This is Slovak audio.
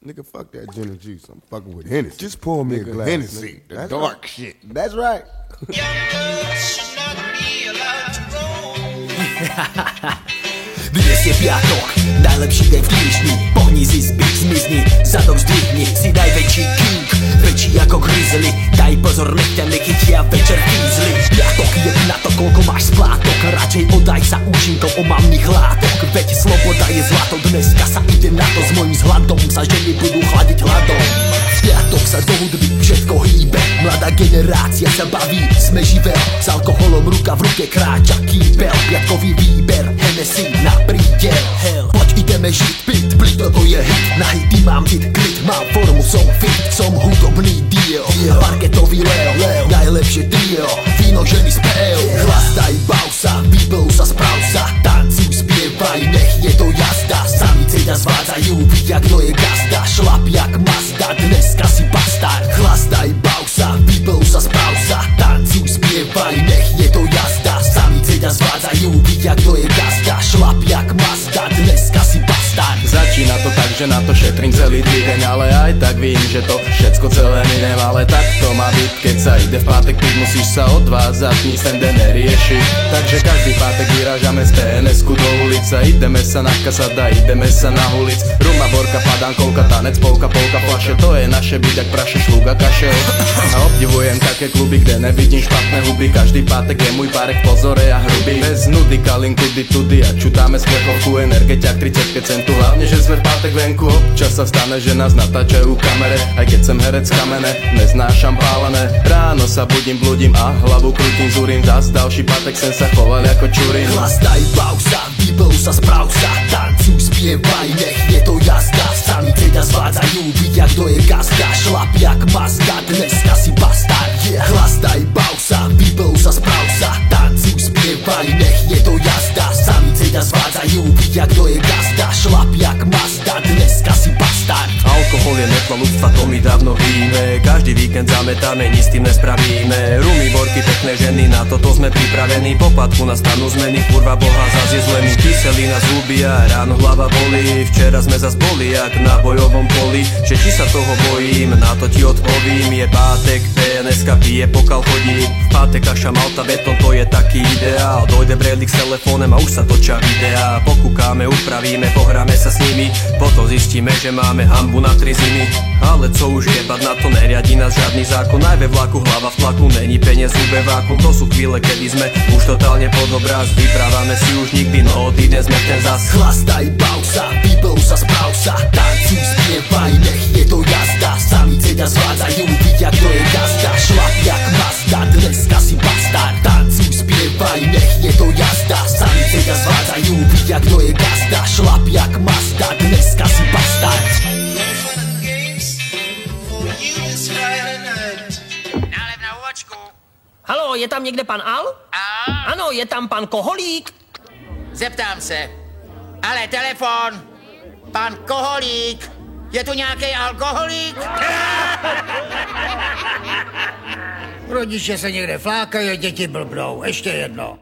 Nigga, fuck that gin and juice. I'm fucking with Hennessy. Just pour me a glass. Hennessy, the That's dark right. shit. That's right. Dnes je piatok, najlepší deň v týždni. Pohni z izby, zmizni, zadok zdvihni. Si najväčší king, väčší ako grizzly. Daj pozor, nech ťa nechytia večer fízly. Piatok je na to, koľko máš splátok. Radšej oddaj sa účinkom omamných látok. Veď sloboda je zlato, dneska sa ide na to. S mojím vzhľadom sa ženy budú chladiť hladom. V piatok sa do hudby všetko hýbe. Mladá generácia sa baví, sme živel. S alkoholom ruka v ruke kráča kýpel. Piatkový výber, Hennessy na prídel. Poď ideme žiť, pit, plit, toto je hit. Na hity mám hit, klid, mám formu, som fit. Som hudobný dio, parketový Leo, najlepšie trio. Víno, ženy, spev, chlastaj, bav sa, vyblú sa, sprav sa. Tancuj, spievaj, nech je to jazda. Samice ťa zvádzajú, vidia, kto je gazda. Šlap jak Mazda, dneska si bastard. Chlastaj, bav sa, vyblú sa, sprav sa. Tancuj, spievaj, nech je to jazda. Samice ťa zvádzajú, vidia, kto je gazda. Šlap jak Mazda, dneska si bastard. Začína to tak, že na to šetrím celý týdeň, ale aj tak vím, že to všetko celé miniem. Ale tak to má byť, keď sa ide v pátek piť, musíš sa odvázať, nic ten den neriešiť. Takže každý pátek vyrážame z TNS-ku do ulice. Ideme sa nakasať a ideme sa na ulic. Ruma, borka, padankovka, tanec, polka, flaše. To je naše byť, ak praše, šlúga, kašel. A obdivujem také kluby, kde nevidím špatné huby. Každý pátek je môj párek v pozore a hrubý. Bez nudy, kalinku, tudy a čutáme splechovku. Energeťak 35 centu, hlavne, že sme v pátek venku. Občas sa stane, že nás natáčajú kamere. Aj keď som herec kamene, neznášam pálené. Ráno sa budím, bludím a hlavu krútim, zúrim. Zas ďalší pátek sem sa choval ako čurín. Chlastaj, bav sa, vyblú sa, sprav sa. Tancuj, spievaj, nech je to jazda. Samice ťa zvádzajú, vidia, kto je gazda. Šlap jak Mazda, dneska si bastard. Chlastaj, bav sa, vyblú sa, sprav sa. Tancuj, spievaj, nech je to jazda. Samice ťa zvádzajú, vidia, kto je gazda. Šlap jak Mazda, dneska si bastard. Alkohol je netlo ľudstva, to my dávno víme. Každý víkend zametáme, nic s tým nespravíme. Rumy, borky, pekné ženy, na toto sme pripravení. Po padku nastanú zmeny, kurva boha zas je zlený. Kyselina z úbia, ráno hlava bolí. Včera sme zas boli, jak na bojovom poli. Že či sa toho bojím, na to ti odpovím. Je pátek, PNS-ka pije, pokal chodí. V pátek kaša malta, beton, to je taký ideál. Dojde brelik s telefónem a už sa točia videá. Pokúkáme, upravíme, pohráme sa s nimi. Potom zistíme, že máme hanbu na 3 zimy. Ale co už jebať, na to neriadi nás žiadny zákon. Aj ve vlaku, hlava v tlaku, není peniaz v váku. To sú chvíle, kedy sme už totálne pod obraz. Vyprávame si už nikdy, no týden sme v ten zas. Chlastaj, bav sa, vyblú sa, sprav sa. Tancuj, spievaj, nech je to jazda. Samice ťa zvádzajú, vidia, kto je gazda. Šlap jak Mazda, dneska si bastard. Tancuj, spievaj, nech je to jazda. Samice ťa zvádzajú, vidia, kto je gazda. Šlap jak Mazda, dneska si bastard. Haló, je tam někde pan Al? Ano, je tam pan Koholík. Zeptám se. Ale telefon. Pan Koholík. Je tu nějaký alkoholík? Rodiče se někde flákají a děti blbnou. Ještě jedno.